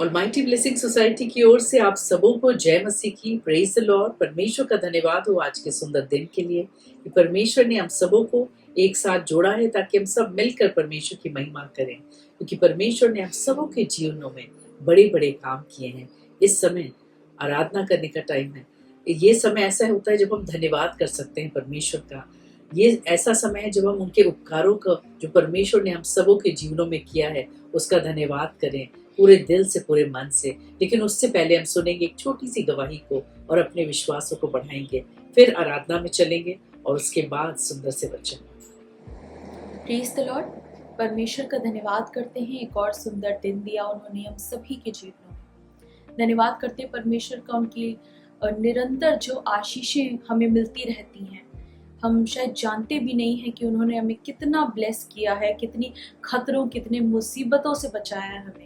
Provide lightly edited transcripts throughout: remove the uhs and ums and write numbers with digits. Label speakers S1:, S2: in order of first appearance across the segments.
S1: Almighty blessing society की ओर से आप सबों को जय मसीह की, प्रेज द लॉर्ड। परमेश्वर का धन्यवाद हो आज के सुंदर दिन के लिए कि परमेश्वर ने हम सबों को एक साथ जोड़ा है ताकि हम सब मिलकर परमेश्वर की महिमा करें, क्योंकि परमेश्वर ने हम सबों के जीवनों में बड़े बड़े काम किए हैं। इस समय आराधना करने का टाइम है। ये समय ऐसा होता है जब हम धन्यवाद कर सकते हैं परमेश्वर का। ये ऐसा समय है जब हम उनके उपकारों का, जो परमेश्वर ने हम सबों के जीवनों में किया है, उसका धन्यवाद करें पूरे दिल से, पूरे मन से। लेकिन उससे पहले हम सुनेंगे एक छोटी सी गवाही को और अपने विश्वासों को बढ़ाएंगे, फिर आराधना में चलेंगे और उसके बाद सुंदर से वचन।
S2: Praise the Lord. परमेश्वर का धन्यवाद करते हैं, एक और सुंदर दिन दिया उन्होंने हम सभी के जीवनों में। धन्यवाद करते हैं परमेश्वर का, उनकी निरंतर जो आशीषें हमें मिलती रहती हैं। हम शायद जानते भी नहीं हैं कि उन्होंने हमें कितना ब्लेस किया है, कितनी खतरों, कितने मुसीबतों से बचाया है हमें।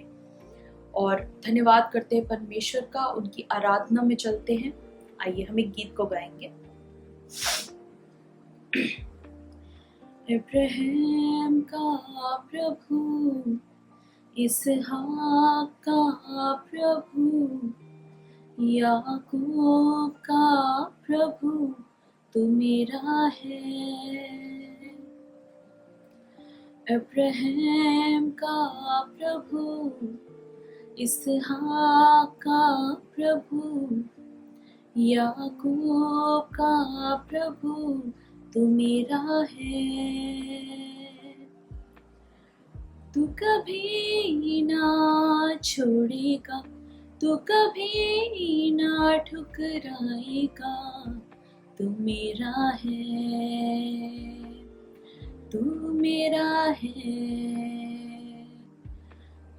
S2: और धन्यवाद करते हैं परमेश्वर का, उनकी आराधना में चलते हैं। आइए हम एक गीत को गाएंगे। अब्राहम का प्रभु, इसहाक का प्रभु, याकूब का प्रभु तू मेरा है। अब्राहम का प्रभु, इसहाक का प्रभु, याकूब का प्रभु तू मेरा है। तू कभी ना छोड़ेगा, तू कभी ना ठुकराएगा, तू मेरा है, तू मेरा है।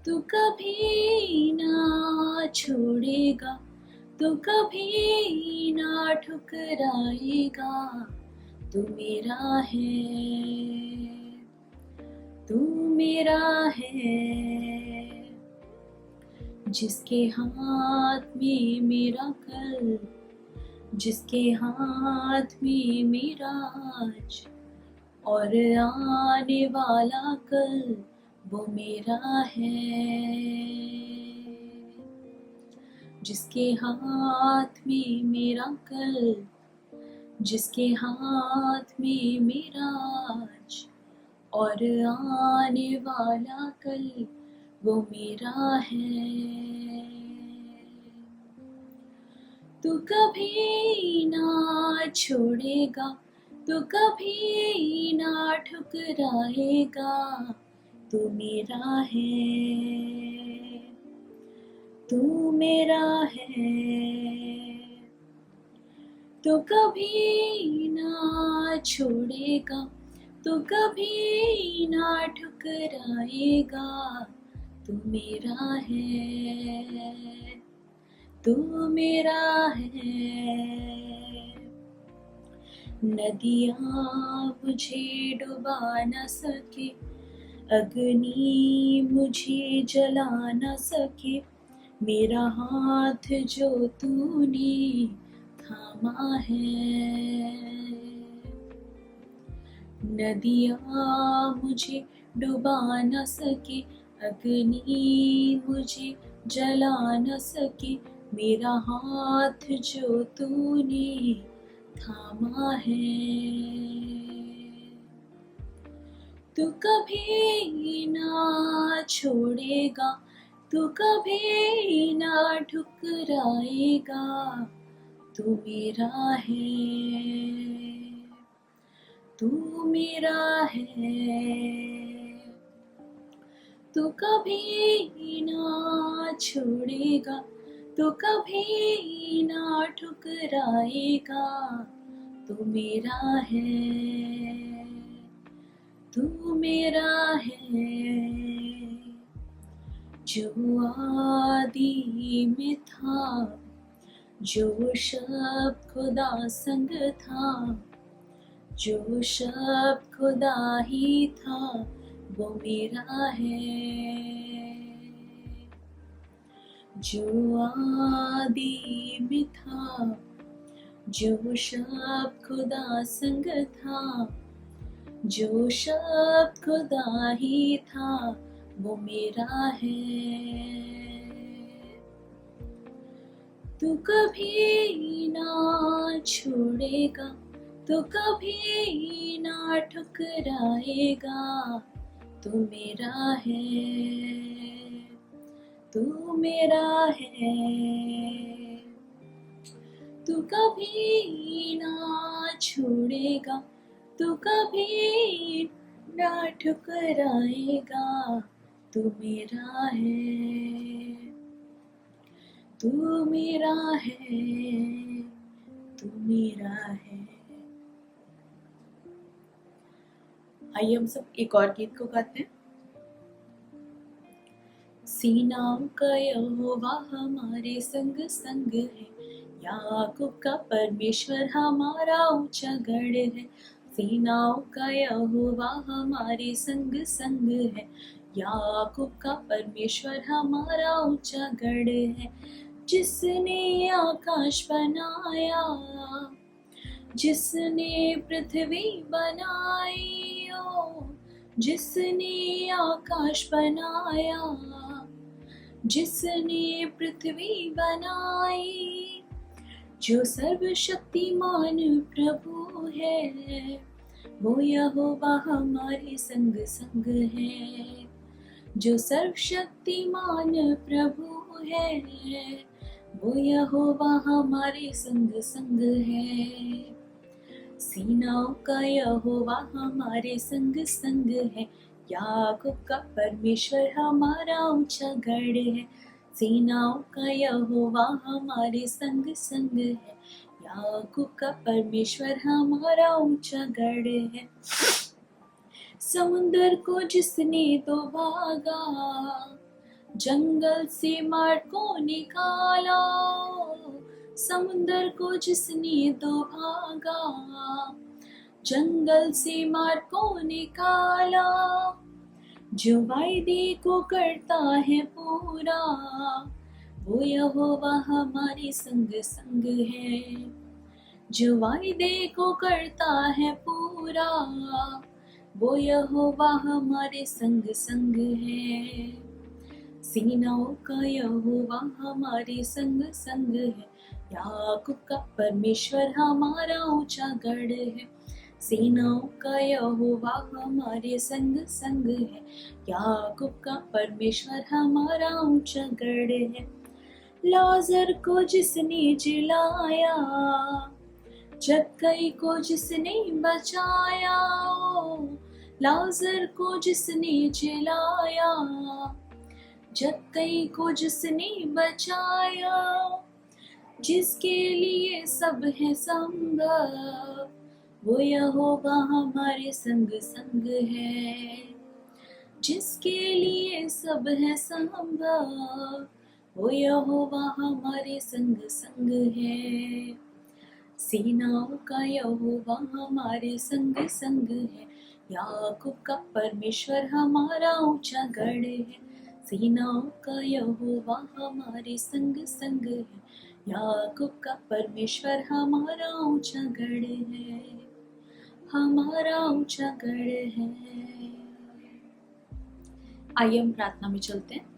S2: तू कभी ना छोड़ेगा, तू कभी ना ठुकराएगा, तू मेरा है, तू मेरा है। जिसके हाथ में मेरा कल, जिसके हाथ में मेरा आज और आने वाला कल, वो मेरा है। जिसके हाथ में मेरा कल, जिसके हाथ में मेरा आज और आने वाला कल, वो मेरा है। तू कभी ना छोड़ेगा, तू कभी ना ठुकराएगा, तू मेरा है, तू मेरा है। तू कभी ना छोड़ेगा, तू कभी ना ठुकराएगा, तू मेरा है, तू मेरा है। नदियाँ मुझे डुबा न सके, अग्नि मुझे जला न सके, मेरा हाथ जो तूने थामा है। नदियाँ मुझे डुबा न सके, अग्नि मुझे जला न सके, मेरा हाथ जो तूने थामा है। तू कभी ना छोड़ेगा, तू कभी ना ठुकराएगा, तू मेरा है, तू मेरा है। तू कभी ना छोड़ेगा, तू कभी ना ठुकराएगा, तू मेरा है, तू मेरा है। जो आदि में था, जो शब्द खुदा संग था, जो शब्द खुदा ही था, वो मेरा है। जो आदि में था, जो शब्द खुदा संग था, जो शब्द खुदा ही था, वो मेरा है, तू कभी ना छोड़ेगा, तू कभी ना ठुकराएगा, तू मेरा है, तू मेरा है। तू कभी ना छोड़ेगा, तू कभी ना ठुकराएगा, तू मेरा है, तू मेरा है, तू मेरा है। आइए हम सब एक और गीत को गाते हैं। सीनाओं का यहोवा हमारे संग संग है, याकूब का परमेश्वर हमारा ऊंचा गढ़ है। सीनाओं का यहोवा हमारे संग संग है, याकूब का परमेश्वर हमारा ऊंचा गढ़ है। जिसने आकाश बनाया, जिसने पृथ्वी बनाई, ओ जिसने आकाश बनाया, जिसने पृथ्वी बनाई, जो सर्वशक्तिमान प्रभु है, वो यहोवा हमारे संग संग है। जो सर्वशक्तिमान प्रभु है, वो यहोवा हमारे संग संग है। सीनाओं का यहोवा हमारे संग संग है, याकूब का परमेश्वर हमारा ऊंचा गढ़ है। सीनाओं का यहोवा हमारे संग संग है, याकूब का परमेश्वर हमारा ऊंचा गढ़ है। समुंदर को जिसने तो भागा, जंगल से मार को निकाला, समुंदर को जिसने तो भागा, जंगल से मार को निकाला, जो वायदे को करता है पूरा, वो यहोवा हमारे संग संग है। जो वायदे को करता है पूरा, वो यहोवा हमारे संग संग है। सीनाओं का यहोवा हमारे संग संग है, याकूब का परमेश्वर हमारा ऊंचा गढ़ है। सेनाओं का यहोवा हमारे संग संग है, याकूब का परमेश्वर हमारा ऊंचा गढ़ है। लाजर को जिसने जिलाया, जक्कई को जिसने बचाया, लाजर को जिसने जिलाया, जक्कई को जिसने बचाया, जिसके लिए सब है संभव, वो यहोवा हमारे संग संग है। जिसके लिए सब है संभव, वो यहोवा हमारे संग संग है। सेनाओं का यहोवा हमारे संग संग है, याकूब का परमेश्वर हमारा ऊंचा गढ़ है। सेनाओं का यहोवा हमारे संग संग है, याकूब का परमेश्वर हमारा ऊंचा गढ़ है, हमारा ऊंचा गढ़ है। आइए हम प्रार्थना में चलते हैं।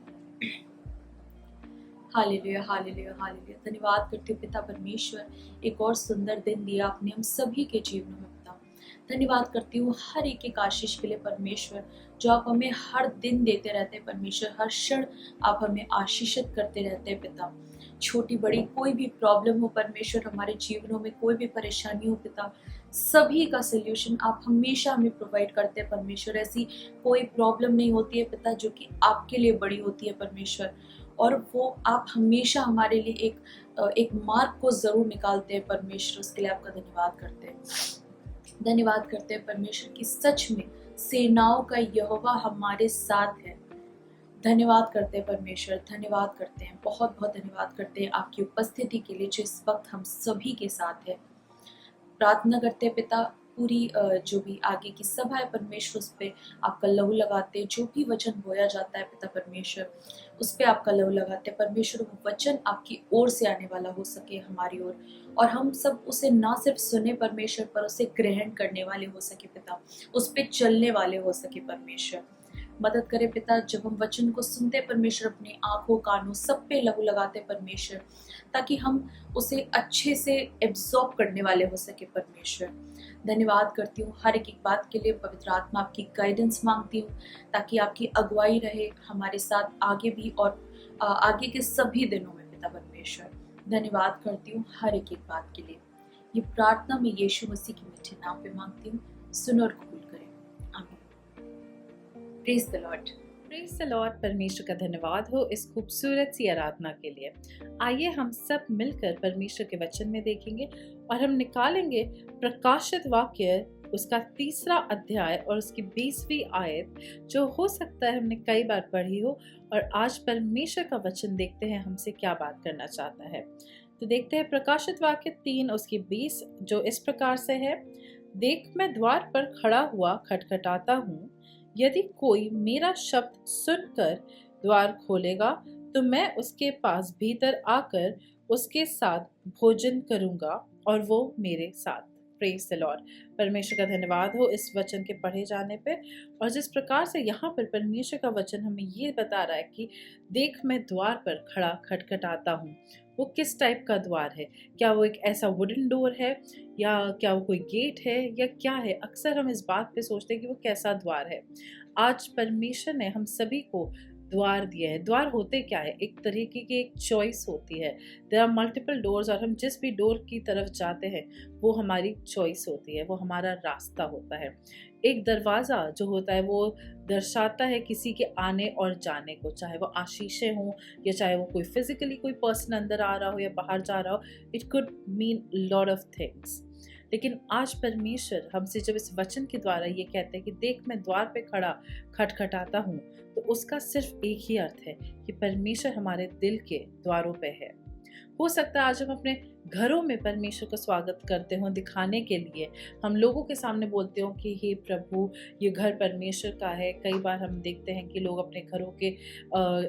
S2: Hallelujah hallelujah hallelujah. धन्यवाद करते हो पिता परमेश्वर, एक और सुंदर दिन दिया आपने हम सभी के जीवनों में पिता। धन्यवाद करती हूँ हर एक आशीष के लिए परमेश्वर, जो आप हमें हर दिन देते रहते हैं परमेश्वर। हर क्षण आप हमें आशीषित करते रहते हैं पिता। छोटी बड़ी कोई भी प्रॉब्लम हो परमेश्वर, हमारे जीवनों में कोई भी परेशानी हो पिता, सभी का सोल्यूशन आप हमेशा हमें प्रोवाइड करते हैं परमेश्वर। ऐसी कोई प्रॉब्लम नहीं होती है पिता जो कि आपके लिए बड़ी होती है परमेश्वर, और वो आप हमेशा हमारे लिए एक मार्ग को जरूर निकालते हैं परमेश्वर। उसके लिए आपका धन्यवाद करते हैं। धन्यवाद करते हैं परमेश्वर कि सच में सेनाओं का यहोवा हमारे साथ है। धन्यवाद करते हैं परमेश्वर, धन्यवाद करते हैं, बहुत बहुत धन्यवाद करते हैं आपकी उपस्थिति के लिए जो इस वक्त हम सभी के साथ है। प्रार्थना करते हैं पिता, पूरी जो भी आगे की सभा है परमेश्वर, उस पर आपका लहू लगाते हैं। जो भी वचन बोया जाता है पिता परमेश्वर, उस पर आपका लहू लगाते हैं परमेश्वर। वो वचन आपकी ओर से आने वाला हो सके हमारी ओर, और हम सब उसे ना सिर्फ सुने परमेश्वर, पर उसे ग्रहण करने वाले हो सके पिता, उस पर चलने वाले हो सके परमेश्वर। मदद करे पिता, जब हम वचन को सुनते परमेश्वर, अपने आंखों कानों सब पे लहू लगाते परमेश्वर, ताकि हम उसे अच्छे से एब्जॉर्ब करने वाले हो सके परमेश्वर। धन्यवाद करती हूँ हर एक बात के लिए। पवित्र आत्मा आपकी गाइडेंस मांगती हूँ, ताकि आपकी अगुवाई रहे हमारे साथ आगे भी और आगे के सभी दिनों में पिता परमेश्वर। धन्यवाद करती हूँ हर एक बात के लिए। ये प्रार्थना में यीशु मसीह के मीठे नाम पे मांगती हूँ, सुन और कबूल करें, आमीन। Praise the Lord.
S1: Praise the Lord. परमेश्वर का धन्यवाद हो इस खूबसूरत सी आराधना के लिए। आइए हम सब मिलकर परमेश्वर के वचन में देखेंगे और हम निकालेंगे प्रकाशित वाक्य उसका 3 अध्याय और उसकी 20वीं आयत, जो हो सकता है हमने कई बार पढ़ी हो। और आज परमेश्वर का वचन देखते हैं हमसे क्या बात करना चाहता है। तो देखते हैं प्रकाशित वाक्य 3 उसकी 20, जो इस प्रकार से है। देख, मैं द्वार पर खड़ा हुआ खटखटाता हूँ। यदि कोई मेरा शब्द सुनकर द्वार खोलेगा तो मैं उसके पास भीतर आकर उसके साथ भोजन करूंगा और वो मेरे साथ। Praise the Lord. परमेश्वर का धन्यवाद हो इस वचन के पढ़े जाने पे। और जिस प्रकार से यहाँ पर परमेश्वर का वचन हमें ये बता रहा है कि देख, मैं द्वार पर खड़ा खटखटाता हूँ। वो किस टाइप का द्वार है? क्या वो एक ऐसा वुडन डोर है, या क्या वो कोई गेट है, या क्या है? अक्सर हम इस बात पे सोचते हैं कि वो कैसा द्वार है। आज परमेश्वर ने हम सभी को द्वार दिया है। द्वार होते क्या है? एक तरीके की एक चॉइस होती है। देयर आर मल्टीपल डोर्स, और हम जिस भी डोर की तरफ जाते हैं वो हमारी चॉइस होती है, वो हमारा रास्ता होता है। एक दरवाज़ा जो होता है वो दर्शाता है किसी के आने और जाने को, चाहे वो आशीषें हों या चाहे वो कोई फिजिकली कोई पर्सन अंदर आ रहा हो या बाहर जा रहा हो। It could mean lot of things. लेकिन आज परमेश्वर हमसे जब इस वचन के द्वारा ये कहते हैं कि देख, मैं द्वार पे खड़ा खटखटाता हूँ, तो उसका सिर्फ एक ही अर्थ है कि परमेश्वर हमारे दिल के द्वारों पे है। हो सकता है आज हम अपने घरों में परमेश्वर का स्वागत करते हों, दिखाने के लिए हम लोगों के सामने बोलते हो कि हे प्रभु, ये घर परमेश्वर का है। कई बार हम देखते हैं कि लोग अपने घरों के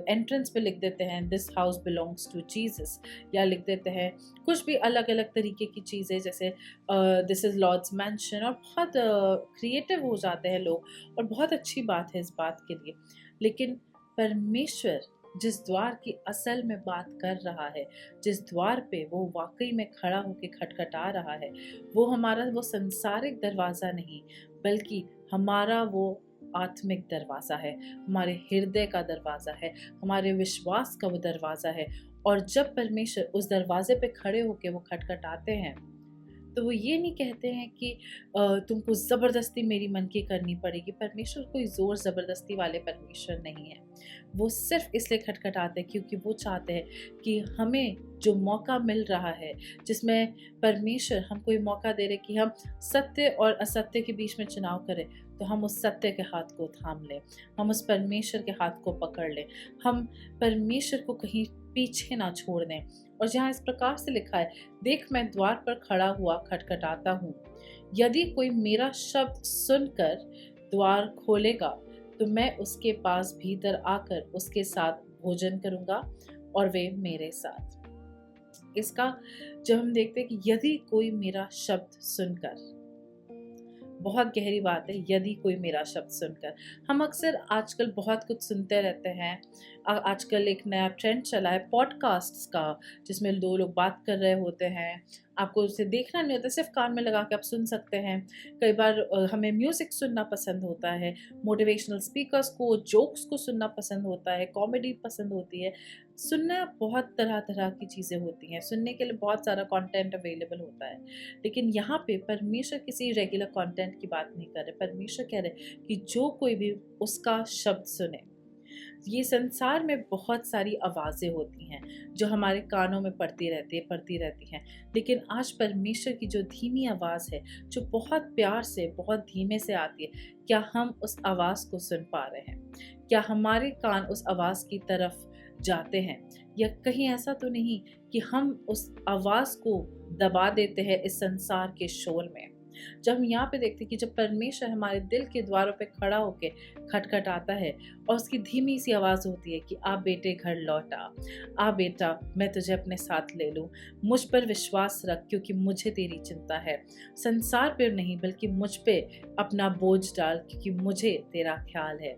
S1: एंट्रेंस पे लिख देते हैं this house belongs to Jesus, या लिख देते हैं कुछ भी अलग अलग तरीके की चीज़ें, जैसे दिस इज़ लॉर्ड्स मैंशन। और बहुत क्रिएटिव हो जाते हैं लोग, और बहुत अच्छी बात है इस बात के लिए। लेकिन परमेश्वर जिस द्वार की असल में बात कर रहा है, जिस द्वार पे वो वाकई में खड़ा होकर खटखटा रहा है, वो हमारा वो संसारिक दरवाज़ा नहीं, बल्कि हमारा वो आत्मिक दरवाज़ा है, हमारे हृदय का दरवाज़ा है, हमारे विश्वास का वो दरवाज़ा है। और जब परमेश्वर उस दरवाजे पे खड़े होकर वो खटखटाते हैं, तो वो ये नहीं कहते हैं कि तुमको ज़बरदस्ती मेरी मन की करनी पड़ेगी। परमेश्वर कोई ज़ोर ज़बरदस्ती वाले परमेश्वर नहीं है। वो सिर्फ इसलिए खटखटाते हैं क्योंकि वो चाहते हैं कि हमें जो मौका मिल रहा है, जिसमें परमेश्वर हमको ये मौका दे रहे कि हम सत्य और असत्य के बीच में चुनाव करें, तो हम उस सत्य के हाथ को थाम लें, हम उस परमेश्वर के हाथ को पकड़ लें, हम परमेश्वर को कहीं पीछे ना छोड़ दें। और जहाँ इस प्रकार से लिखा है, देख, मैं द्वार पर खड़ा हुआ खटखटाता हूँ। यदि कोई मेरा शब्द सुनकर द्वार खोलेगा तो मैं उसके पास भीतर आकर उसके साथ भोजन करूँगा और वे मेरे साथ। इसका जब हम देखते हैं कि यदि कोई मेरा शब्द सुनकर, बहुत गहरी बात है, यदि कोई मेरा शब्द सुनकर। हम अक्सर आजकल बहुत कुछ सुनते रहते हैं। आजकल एक नया ट्रेंड चला है पॉडकास्ट्स का, जिसमें 2 लोग बात कर रहे होते हैं। आपको उसे देखना नहीं होता, सिर्फ कान में लगा के आप सुन सकते हैं। कई बार हमें म्यूज़िक सुनना पसंद होता है, मोटिवेशनल स्पीकर्स को, जोक्स को सुनना पसंद होता है, कॉमेडी पसंद होती है। सुनना बहुत तरह तरह की चीज़ें होती हैं, सुनने के लिए बहुत सारा कंटेंट अवेलेबल होता है। लेकिन यहाँ पे परमेश्वर किसी रेगुलर कंटेंट की बात नहीं कर रहे। परमेश्वर कह रहे कि जो कोई भी उसका शब्द सुने। ये संसार में बहुत सारी आवाज़ें होती हैं जो हमारे कानों में पड़ती रहती हैं, लेकिन आज परमेश्वर की जो धीमी आवाज़ है, जो बहुत प्यार से, बहुत धीमे से आती है, क्या हम उस आवाज़ को सुन पा रहे हैं? क्या हमारे कान उस आवाज़ की तरफ जाते हैं? या कहीं ऐसा तो नहीं कि हम उस आवाज़ को दबा देते हैं इस संसार के शोर में? जब हम यहाँ पे देखते हैं कि जब परमेश्वर हमारे दिल के द्वारों पे खड़ा होके खटखटाता है और उसकी धीमी सी आवाज़ होती है कि आ बेटे घर लौट आ बेटा मैं तुझे अपने साथ ले लूँ, मुझ पर विश्वास रख क्योंकि मुझे तेरी चिंता है, संसार पर नहीं बल्कि मुझ पे अपना बोझ डाल क्योंकि मुझे तेरा ख्याल है।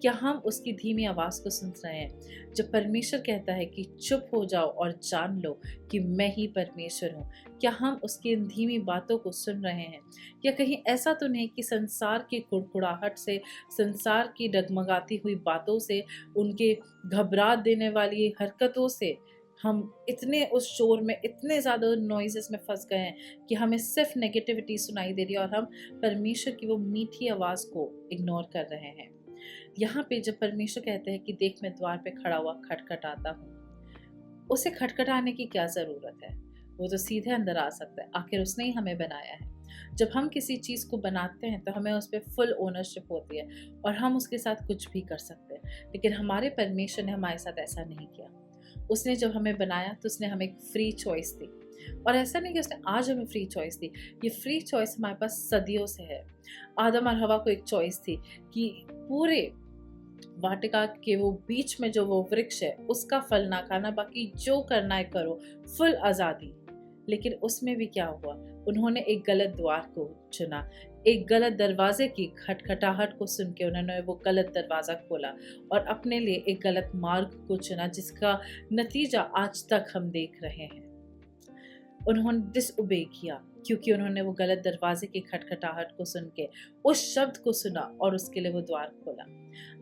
S1: क्या हम उसकी धीमी आवाज़ को सुन रहे हैं जब परमेश्वर कहता है कि चुप हो जाओ और जान लो कि मैं ही परमेश्वर हूँ? क्या हम उसकी इन धीमी बातों को सुन रहे हैं? या कहीं ऐसा तो नहीं कि संसार की कुड़कुड़ाहट से, संसार की डगमगाती हुई बातों से, उनके घबरा देने वाली हरकतों से हम इतने उस शोर में, इतने ज़्यादा नॉइज़ेस में फंस गए हैं कि हमें सिर्फ नेगेटिविटी सुनाई दे रही है और हम परमेश्वर की वो मीठी आवाज़ को इग्नोर कर रहे हैं। यहाँ पे जब परमेश्वर कहते हैं कि देख मैं द्वार पे खड़ा हुआ खटखटाता हूँ, उसे खटखटाने की क्या ज़रूरत है? वो तो सीधे अंदर आ सकता है, आखिर उसने ही हमें बनाया है। जब हम किसी चीज़ को बनाते हैं तो हमें उस पर फुल ओनरशिप होती है और हम उसके साथ कुछ भी कर सकते हैं, लेकिन हमारे परमेश्वर ने हमारे साथ ऐसा नहीं किया। उसने जब हमें बनाया तो उसने हमें एक फ्री चॉइस दी, और ऐसा नहीं कि उसने आज हमें फ्री चॉइस दी, ये फ्री चॉइस हमारे पास सदियों से है। आदम और हवा को एक चॉइस थी कि पूरे वाटिका के वो बीच में जो वो वृक्ष है उसका फल ना खाना, बाकी जो करना है करो, फुल आज़ादी। लेकिन उसमें भी क्या हुआ, उन्होंने एक गलत द्वार को चुना, एक गलत दरवाजे की खटखटाहट को सुन के उन्होंने वो गलत दरवाज़ा खोला और अपने लिए एक गलत मार्ग को चुना जिसका नतीजा आज तक हम देख रहे हैं। उन्होंने डिसओबे किया क्योंकि उन्होंने वो गलत दरवाजे की खटखटाहट को सुन के उस शब्द को सुना और उसके लिए वो द्वार खोला।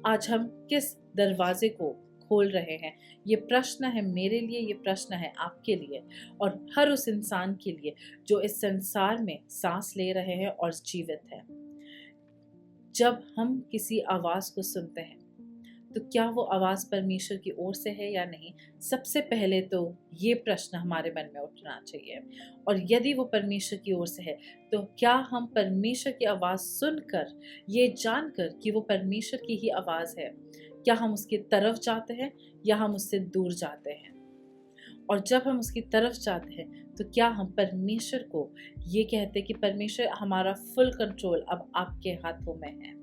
S1: आज हम किस दरवाजे को खोल रहे हैं, ये प्रश्न है मेरे लिए, ये प्रश्न है आपके लिए और हर उस इंसान के लिए जो इस संसार में सांस ले रहे हैं और जीवित है। जब हम किसी आवाज़ को सुनते हैं तो क्या वो आवाज़ परमेश्वर की ओर से है या नहीं? सबसे पहले तो ये प्रश्न हमारे मन में उठना चाहिए, और यदि वो परमेश्वर की ओर से है तो क्या हम परमेश्वर की आवाज़ सुनकर, ये जानकर कि वो परमेश्वर की ही आवाज़ है, क्या हम उसकी तरफ जाते हैं या हम उससे दूर जाते हैं? और जब हम उसकी तरफ जाते हैं तो क्या हम परमेश्वर को ये कहते हैं कि परमेश्वर हमारा फुल कंट्रोल अब आपके हाथों में है?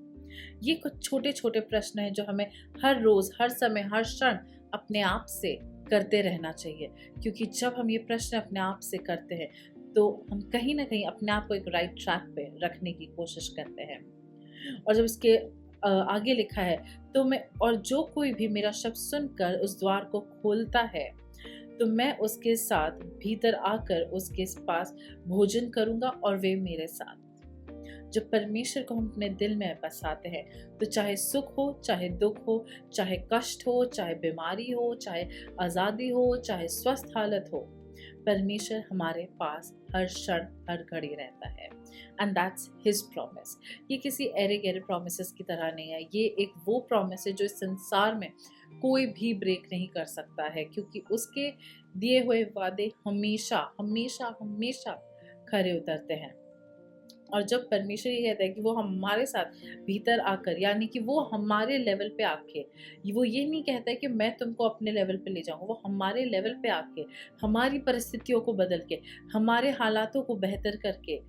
S1: ये कुछ छोटे छोटे प्रश्न हैं जो हमें हर रोज, हर समय, हर क्षण अपने आप से करते रहना चाहिए, क्योंकि जब हम ये प्रश्न अपने आप से करते हैं तो हम कहीं ना कहीं अपने आप को एक राइट ट्रैक पे रखने की कोशिश करते हैं। और जब इसके आगे लिखा है तो मैं, और जो कोई भी मेरा शब्द सुनकर उस द्वार को खोलता है तो मैं उसके साथ भीतर आकर उसके पास भोजन करूंगा और वे मेरे साथ। जब परमेश्वर को हम अपने दिल में बसाते हैं तो चाहे सुख हो, चाहे दुख हो, चाहे कष्ट हो, चाहे बीमारी हो, चाहे आज़ादी हो, चाहे स्वस्थ हालत हो, परमेश्वर हमारे पास हर क्षण, हर घड़ी रहता है। And that's his promise. ये किसी ऐरे गहरे प्रोमिस की तरह नहीं है, ये एक वो प्रॉमिस है जो इस संसार में कोई भी ब्रेक नहीं कर सकता है, क्योंकि उसके दिए हुए वादे हमेशा हमेशा हमेशा खरे उतरते हैं। और जब परमेश्वर ये कहता है कि वो हमारे साथ भीतर आकर, यानी कि वो हमारे लेवल पे आके, वो ये नहीं कहता है कि मैं तुमको अपने लेवल पे ले जाऊंगा, वो हमारे लेवल पे आके, हमारी परिस्थितियों को बदल के, हमारे हालातों को बेहतर करके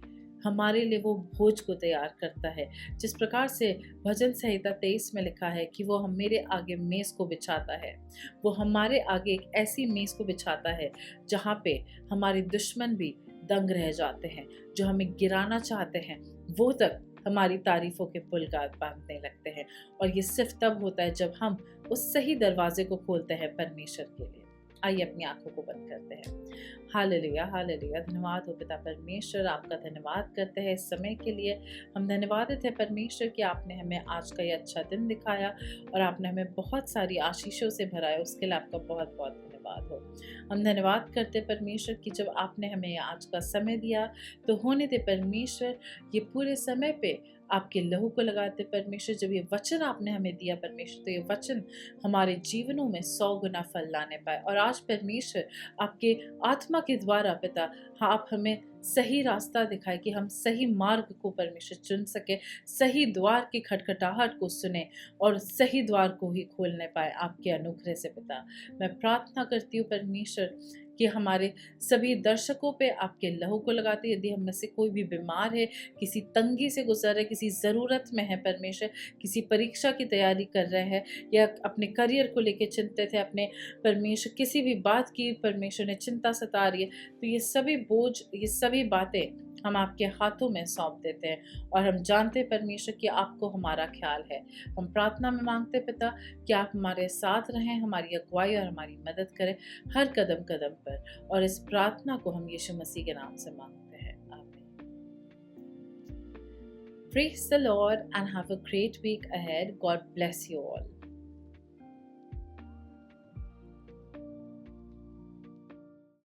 S1: हमारे लिए वो भोज को तैयार करता है। जिस प्रकार से भजन संहिता 23 में लिखा है कि वो हम मेरे आगे मेज को बिछाता है, वो हमारे आगे एक ऐसी मेज को बिछाता है जहाँ पे हमारे दुश्मन भी दंग रह जाते हैं, जो हमें गिराना चाहते हैं वो तक हमारी तारीफों के पुल बांधने लगते हैं। और ये सिर्फ तब होता है जब हम उस सही दरवाजे को खोलते हैं परमेश्वर के लिए। आइए अपनी आंखों को बंद करते हैं। Hallelujah, hallelujah. धन्यवाद हो पिता परमेश्वर, आपका धन्यवाद करते हैं इस समय के लिए। हम धन्यवादित है परमेश्वर कि आपने हमें आज का ये अच्छा दिन दिखाया और आपने हमें बहुत सारी आशीषों से भराया, उसके लिए आपका बहुत बहुत धन्यवाद हो। हम धन्यवाद करते परमेश्वर कि जब आपने हमें आज का समय दिया तो होने दे परमेश्वर, ये पूरे समय पे आपके लहू को लगाते परमेश्वर। जब ये वचन आपने हमें दिया परमेश्वर, तो ये वचन हमारे जीवनों में 100 गुना फल लाने पाए। और आज परमेश्वर आपके आत्मा के द्वारा पिता, आप हमें सही रास्ता दिखाए कि हम सही मार्ग को परमेश्वर चुन सके, सही द्वार की खटखटाहट को सुने और सही द्वार को ही खोलने पाए आपके अनुग्रह से पिता। मैं प्रार्थना करती हूँ परमेश्वर कि हमारे सभी दर्शकों पे आपके लहू को लगाते। यदि हम में से कोई भी बीमार है, किसी तंगी से गुजर रहे, किसी ज़रूरत में है परमेश्वर, किसी परीक्षा की तैयारी कर रहे हैं या अपने करियर को लेके चिंतित है, अपने परमेश्वर किसी भी बात की परमेश्वर ने चिंता सता रही है, तो ये सभी बोझ, ये सभी बातें हम आपके हाथों में सौंप देते हैं और हम जानते हैं परमेश्वर कि आपको हमारा ख्याल है। हम प्रार्थना में मांगते पिता कि आप हमारे साथ रहें, हमारी अगुवाई और हमारी मदद करें हर कदम कदम पर, और इस प्रार्थना को हम यीशु मसीह के नाम से मांगते हैं, आमीन। Praise the Lord and have a great week ahead. God bless you all.